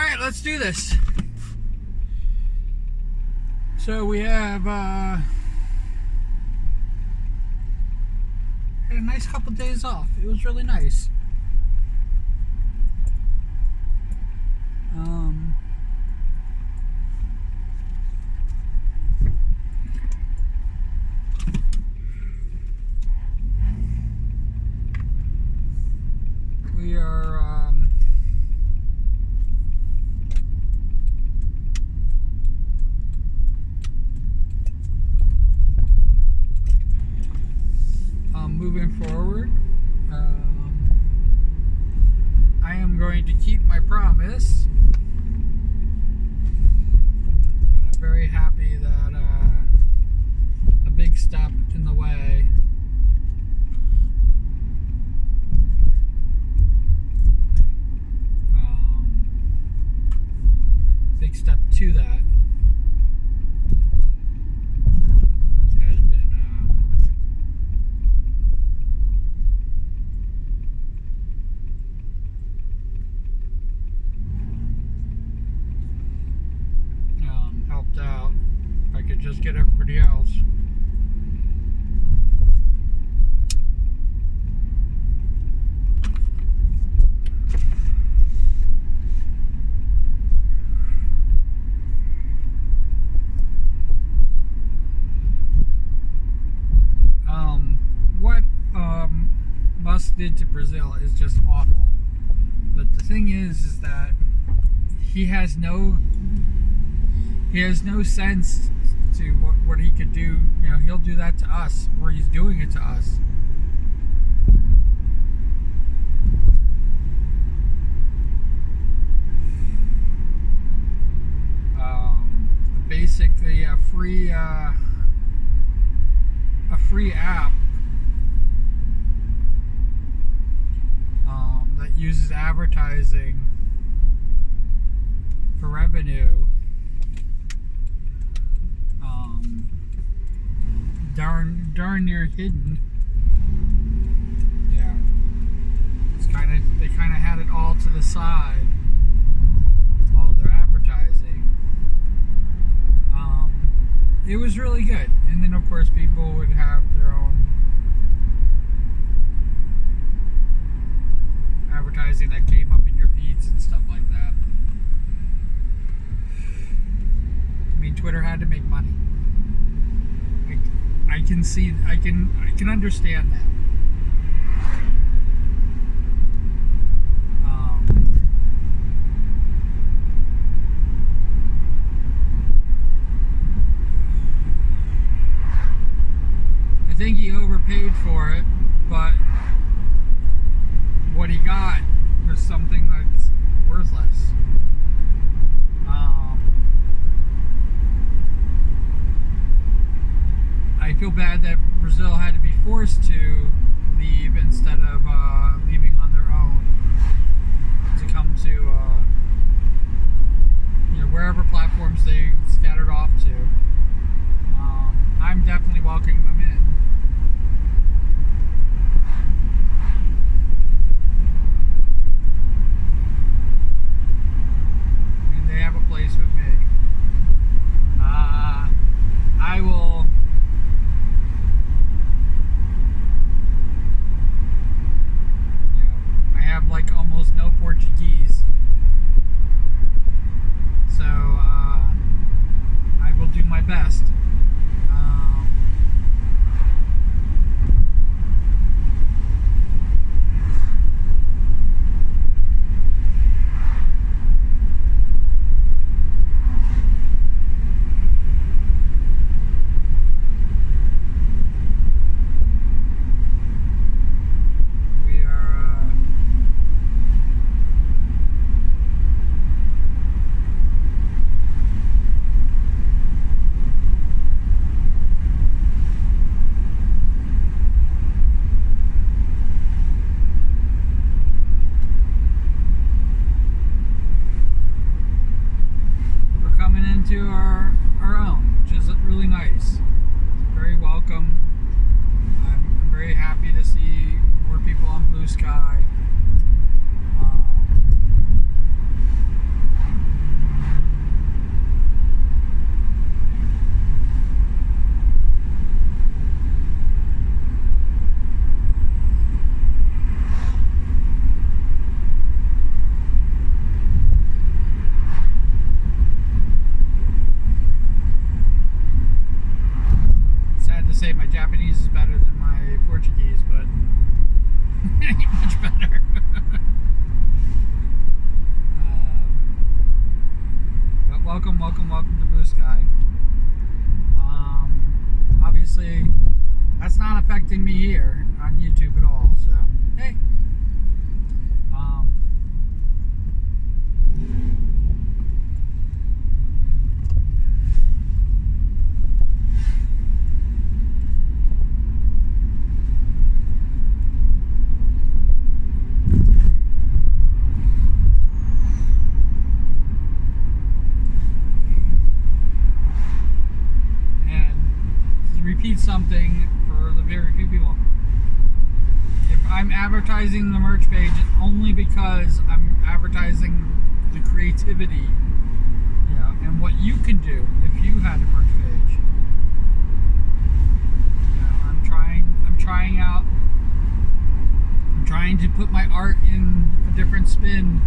Alright, let's do this. So we have had a nice couple days off. It was really nice. We are moving forward. I am going to keep my promise. I'm very happy that a big step in the way. Big step to that has been helped out. If I could just get everybody else. What Musk did to Brazil is just awful. But the thing is that he has no sense to what he could do. You know, he'll do that to us, or he's doing it to us. Basically, a free app that uses advertising for revenue. Darn near hidden. Yeah, they kind of had it all to the side, all their advertising. It was really good, and then of course people would have their own advertising that came up in your feeds and stuff like that. I mean, Twitter had to make money. I can understand that. I think he overpaid for it, but what he got was something that's worthless. I feel bad that Brazil had to be forced to leave instead of leaving on their own to come to wherever platforms they scattered off to. I'm definitely welcoming them in. I mean, they have a place with me. I will. I have like almost no Portuguese, so I will do my best. Into our own, which is really nice. Very welcome. I'm very happy to see more people on Blue Sky. Forest guy. Obviously, that's not affecting me here on YouTube at all. So, hey. Repeat something for the very few people. If I'm advertising the merch page, it's only because I'm advertising the creativity, and what you can do if you had a merch page. I'm trying to put my art in a different spin.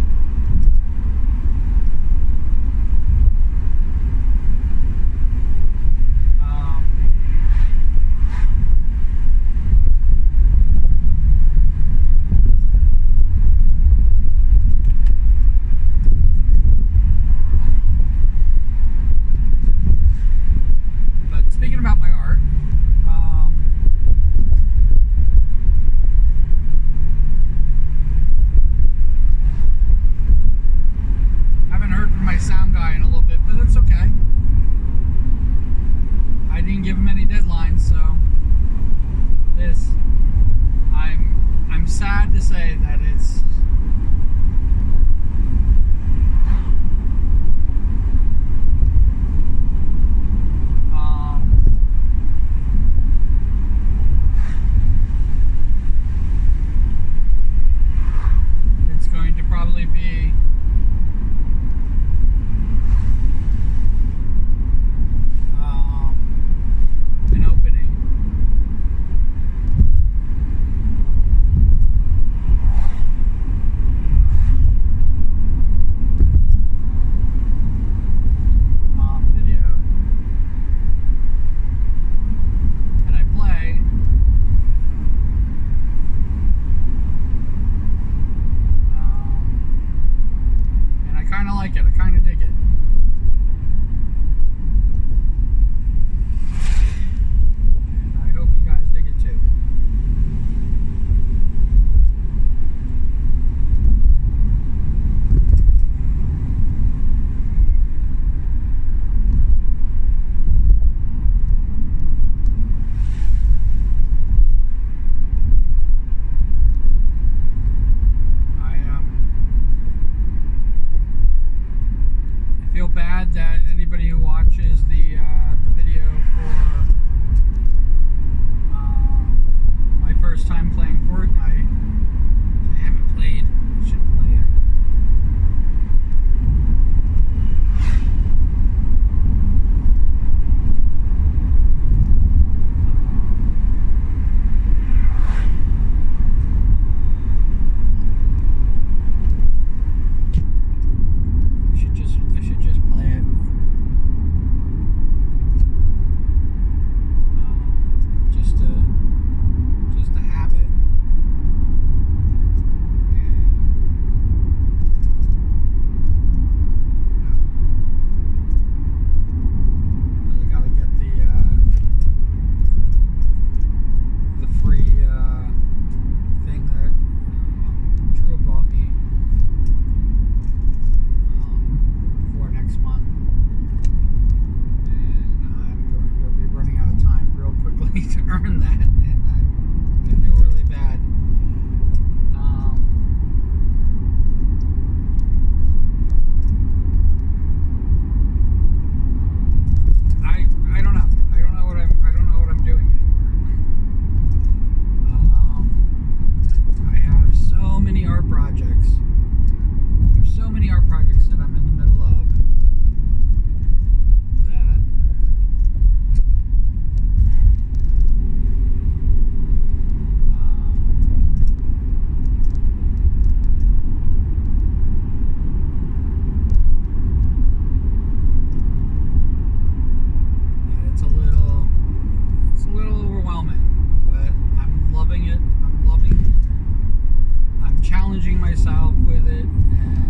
Speaking about my art, haven't heard from my sound guy in a little bit, but it's okay. I didn't give him any deadlines, so I'm sad to say that it's going to probably be an opening. Video. And I play. I kind of like it. I kind of dig it. And I hope you guys dig it too. I feel bad that anybody who watches the video for my first time playing Fortnite, I haven't played. I should play it. I should just play it. Just to have it. I gotta get the free thing that True bought me for next month, and I'm going to be running out of time real quickly to earn that, and I feel really bad. I don't know. I don't know what I'm doing anymore. I have so many art projects. That I'm in the middle of that it's a little overwhelming, but I'm loving it. I'm challenging myself with it, and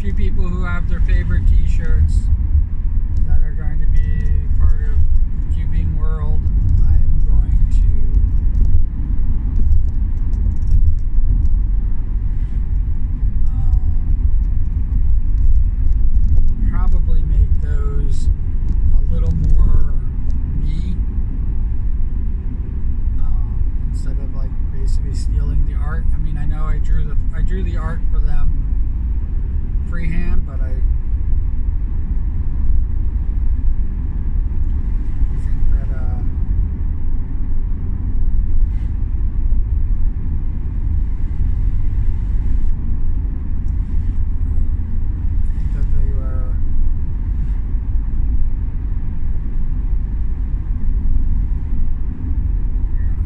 few people who have their favorite t-shirts that are going to be part of the cubing world. I am going to probably make those a little more me, instead of like basically stealing the art. I mean, I know I drew the art for them freehand, but I think that they were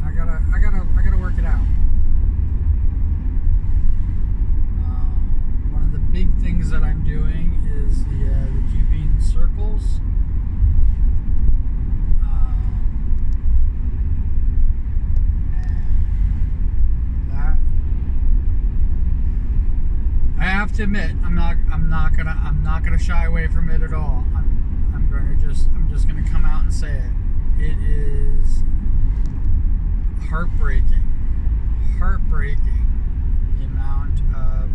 I gotta work it out. One of the big things that I'm doing is the cubing circles. And that, I have to admit, I'm not gonna shy away from it at all. I'm just gonna come out and say it. It is heartbreaking the amount of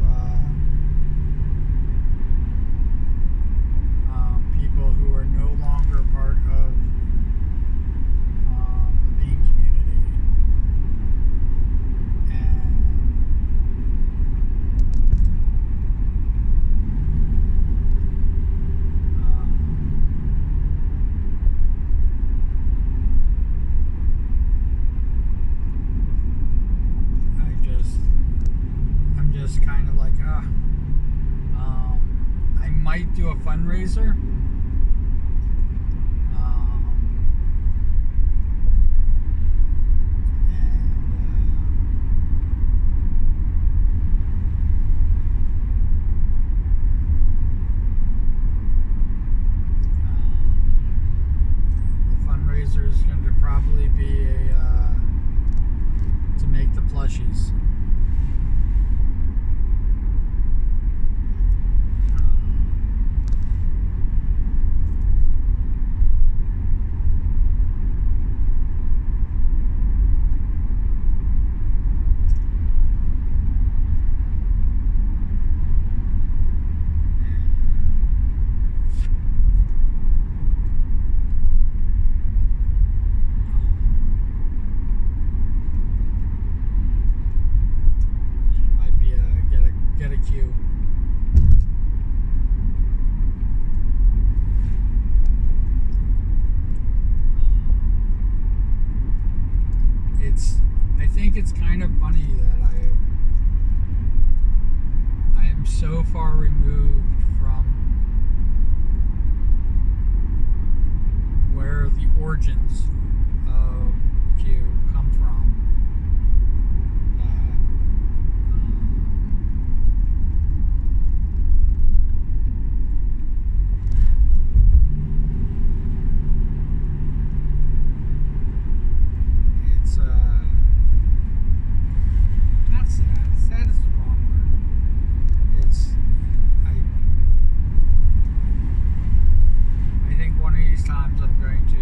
people who are no longer part of the being community, and I'm just kind of like, I might do a fundraiser. The fundraiser is going to probably be to make the plushies. I think it's kind of funny that I am so far removed from where the origins of Q come from. It's not sad. Sad is the wrong word. It's I think one of these times I'm going to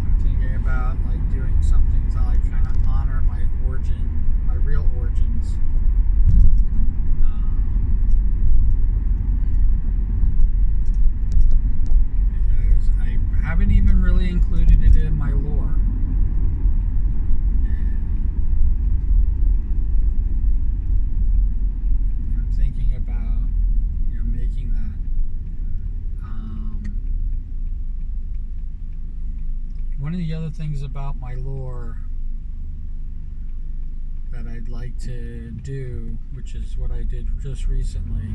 I'm thinking about like doing something to like kind of honor my real origins. Because I haven't even really included it in my lore. And I'm thinking about, making that. One of the other things about my lore that I'd like to do, which is what I did just recently,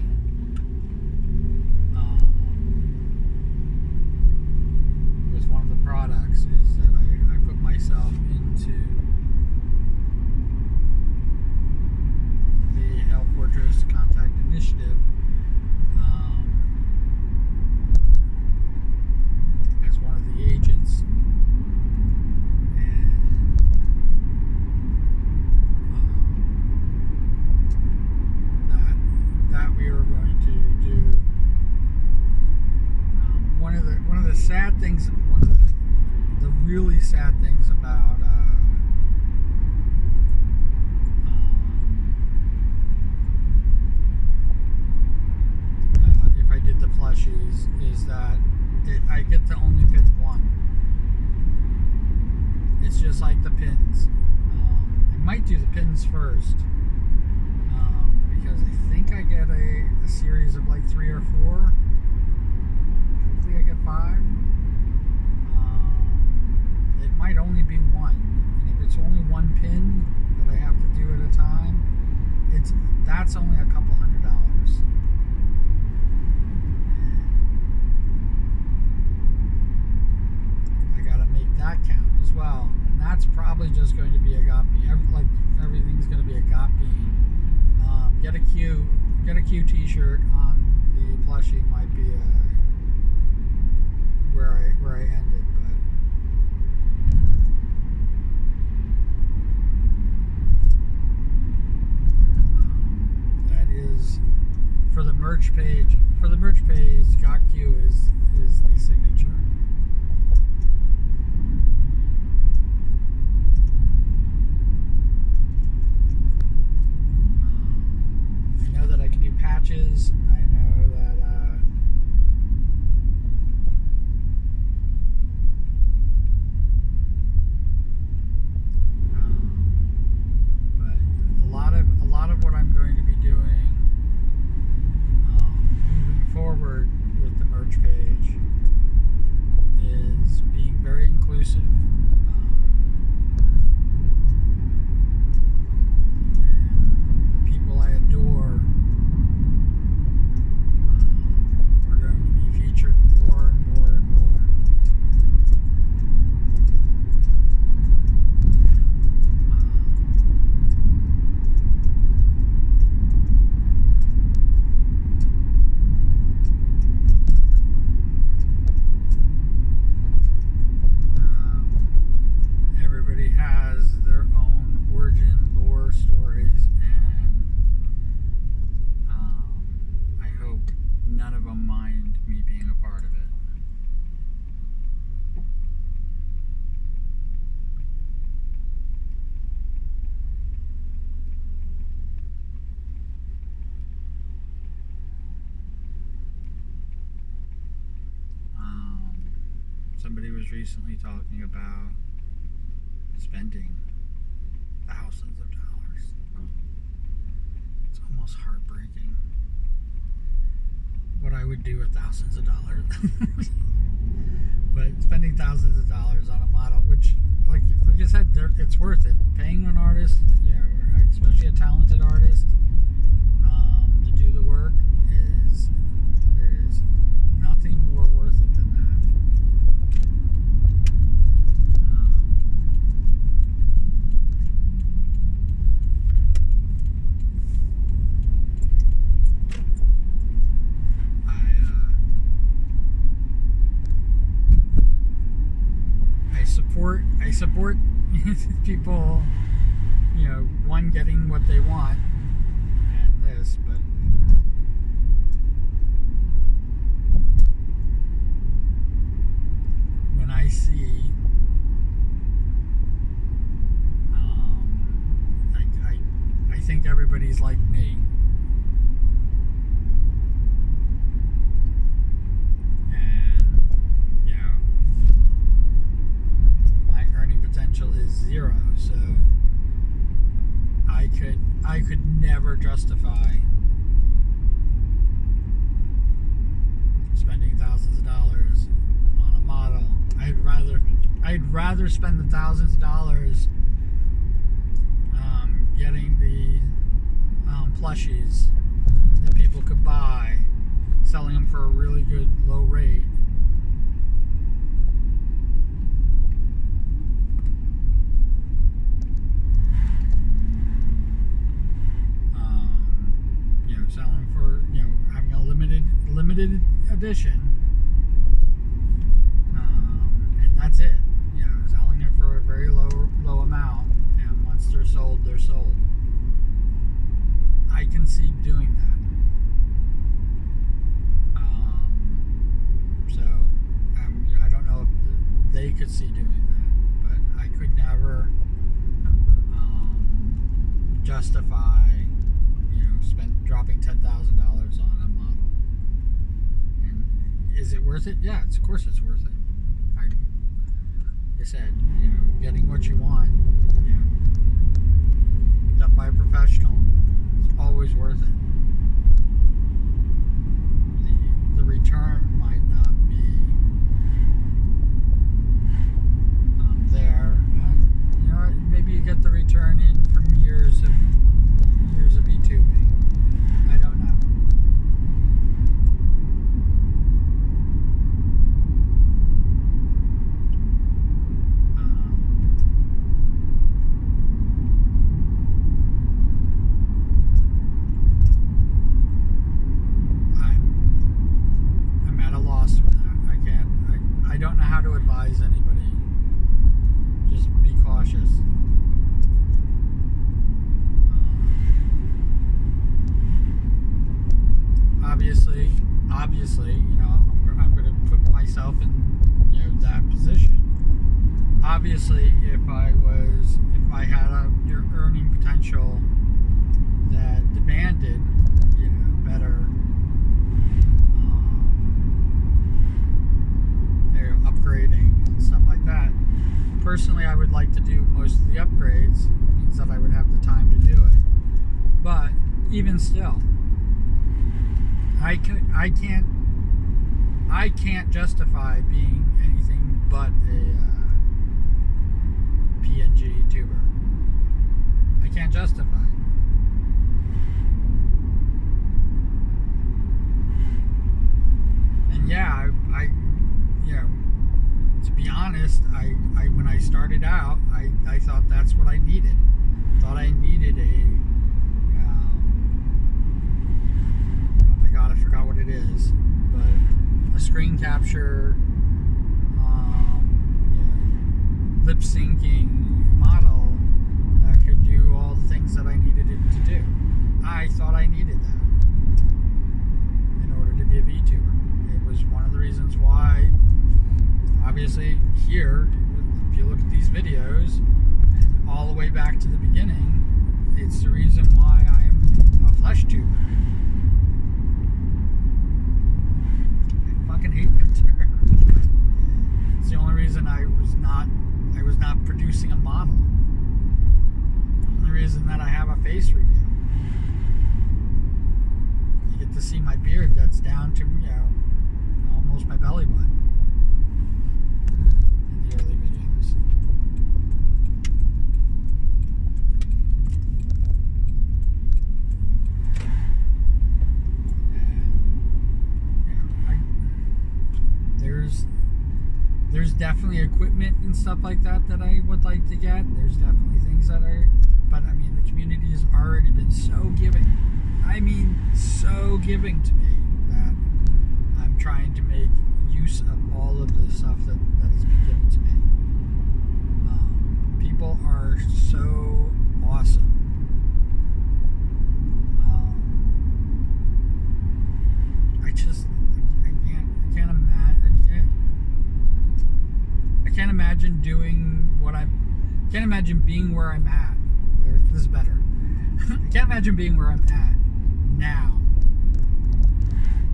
with one of the products, is that I put myself into the Health Fortress Contact Initiative as one of the agents, and just like the pins. I might do the pins first, because I think I get a series of like 3 or 4. Hopefully I get 5. It might only be 1, and if it's only 1 pin that I have to do at a time, that's only a couple $100. I gotta make that count as well, and that's probably just going to be a got bean. Everything's going to be a got bean. Get a Q T-shirt on the plushie might be where I ended, but that is for the merch page. For the merch page, got Q is the signature. I know that I can do patches. I know that but a lot of what I'm going to be doing moving forward with the merch page is being very inclusive. And the people I adore are going to be featured more and more and more. Everybody has their own origin, lore, stories, and I hope none of them mind me being a part of it. Somebody was recently talking about spending thousands of dollars. It's almost heartbreaking what I would do with thousands of dollars. But spending thousands of dollars on a model, which, like I said, it's worth it. Paying an artist, especially a talented artist, to do the work there's nothing more worth it than that. I support people, one, getting what they want, and this, but when I see I think everybody's like me. Potential is 0, so I could never justify spending thousands of dollars on a model. I'd rather spend the thousands of dollars getting the plushies that people could buy, selling them for a really good low rate. Selling for, having a limited edition, and that's it. Selling it for a very low amount, and once they're sold, they're sold. I can see doing that. So I don't know if they could see doing that, but I could never justify dropping $10,000 on a model. And is it worth it? Yeah, of course it's worth it. I said, getting what you want, done by a professional, it's always worth it. The return might not be there, and maybe you get the return in from years of VTubing. I don't know. I'm at a loss with that. I don't know how to advise anybody. Just be cautious. Obviously, I'm going to put myself in, that position. Obviously, if I had your earning potential that demanded, better, upgrading and stuff like that. Personally, I would like to do most of the upgrades. It means that I would have the time to do it. But even still, I can't justify being anything but a PNG tuber. I can't justify it. And yeah, to be honest, I when I started out, I thought that's what I needed. Thought I needed God, I forgot what it is, but a screen capture, lip syncing model that could do all the things that I needed it to do. I thought I needed that in order to be a VTuber. It was one of the reasons why, obviously, here, if you look at these videos, and all the way back to the beginning, it's the reason why I am a flesh tuber. I hate that term. It's the only reason I was not producing a model. The only reason that I have a face review. You get to see my beard that's down to almost my belly button in the early videos. There's definitely equipment and stuff like that I would like to get. There's definitely things that but I mean, the community has already been so giving. I mean, so giving to me that I'm trying to make use of all of the stuff that has been given to me. People are so awesome. I can't imagine doing can't imagine being where I'm at. This is better. I can't imagine being where I'm at now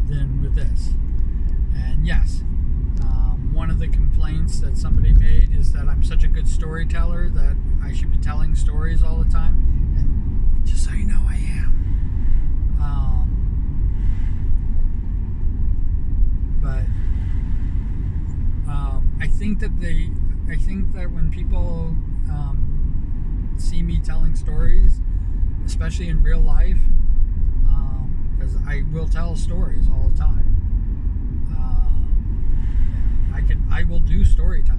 than with this. And yes, one of the complaints that somebody made is that I'm such a good storyteller that I should be telling stories all the time. And just so you know, I am. But I think that when people see me telling stories, especially in real life, because I will tell stories all the time. I will do story time.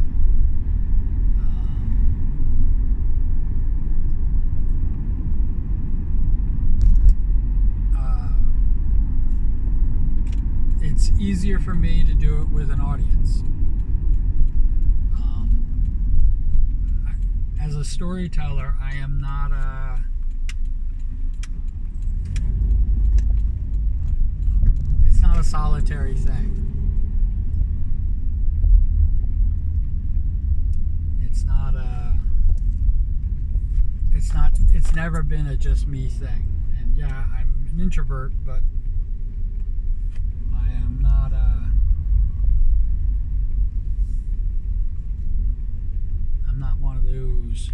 It's easier for me to do it with an audience. As a storyteller, I am not it's not a solitary thing. It's never been a just me thing. And yeah, I'm an introvert, but I am not views.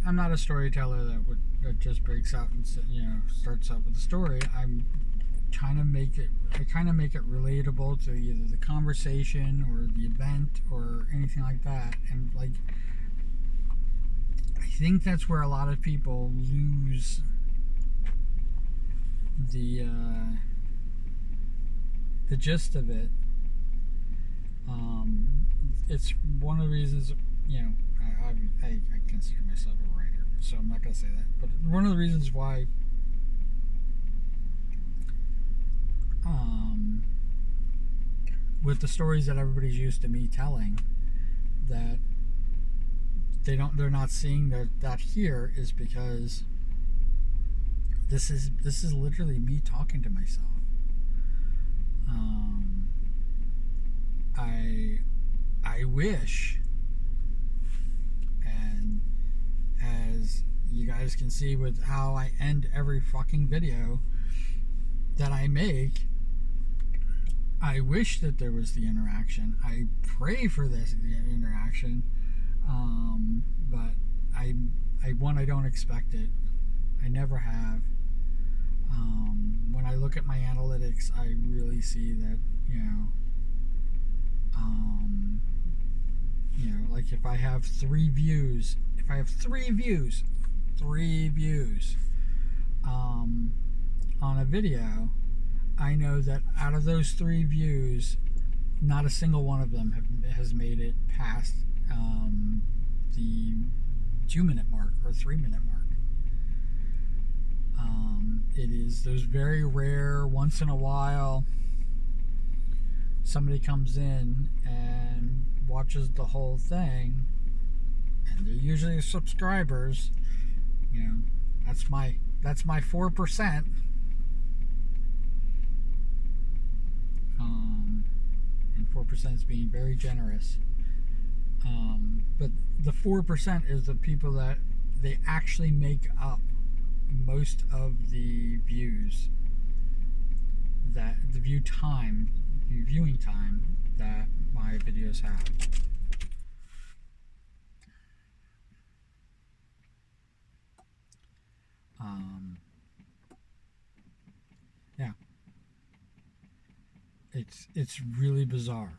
I'm not a storyteller that just breaks out and starts out with a story. I kind of make it relatable to either the conversation or the event or anything like that. And like, I think that's where a lot of people lose the gist of it. It's one of the reasons, I consider myself a writer, so I'm not going to say that. But one of the reasons why with the stories that everybody's used to me telling, that they're not seeing that here is because this is literally me talking to myself. I wish, and as you guys can see with how I end every fucking video that I make, I wish that there was the interaction. I pray for this interaction, but I don't expect it. I never have. When I look at my analytics, I really see that like if I have 3 views, on a video, I know that out of those 3 views, not a single one of them has made it past the 2-minute mark or 3-minute mark. It is those very rare, once in a while, somebody comes in and watches the whole thing, and they're usually subscribers. That's my 4%. And 4% is being very generous. But the 4% is the people that they actually make up most of the views, that the viewing time that my videos have. Yeah, it's really bizarre.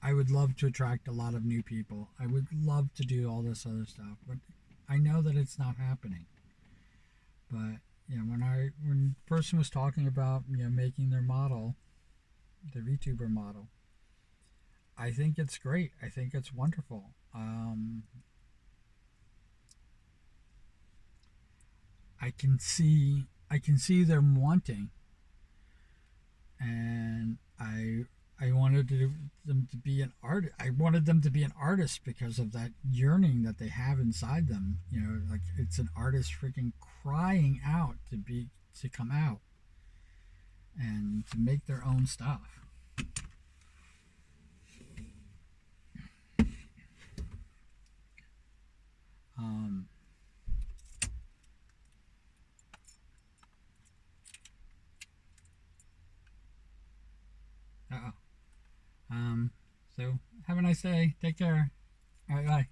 I would love to attract a lot of new people. I would love to do all this other stuff, but I know that it's not happening. But when the person was talking about making their model, their VTuber model, I think it's great. I think it's wonderful. I can see them wanting, and I wanted them to be an art. I wanted them to be an artist because of that yearning that they have inside them. Like it's an artist freaking crying out to come out and to make their own stuff. So have a nice day. Take care. All right, bye.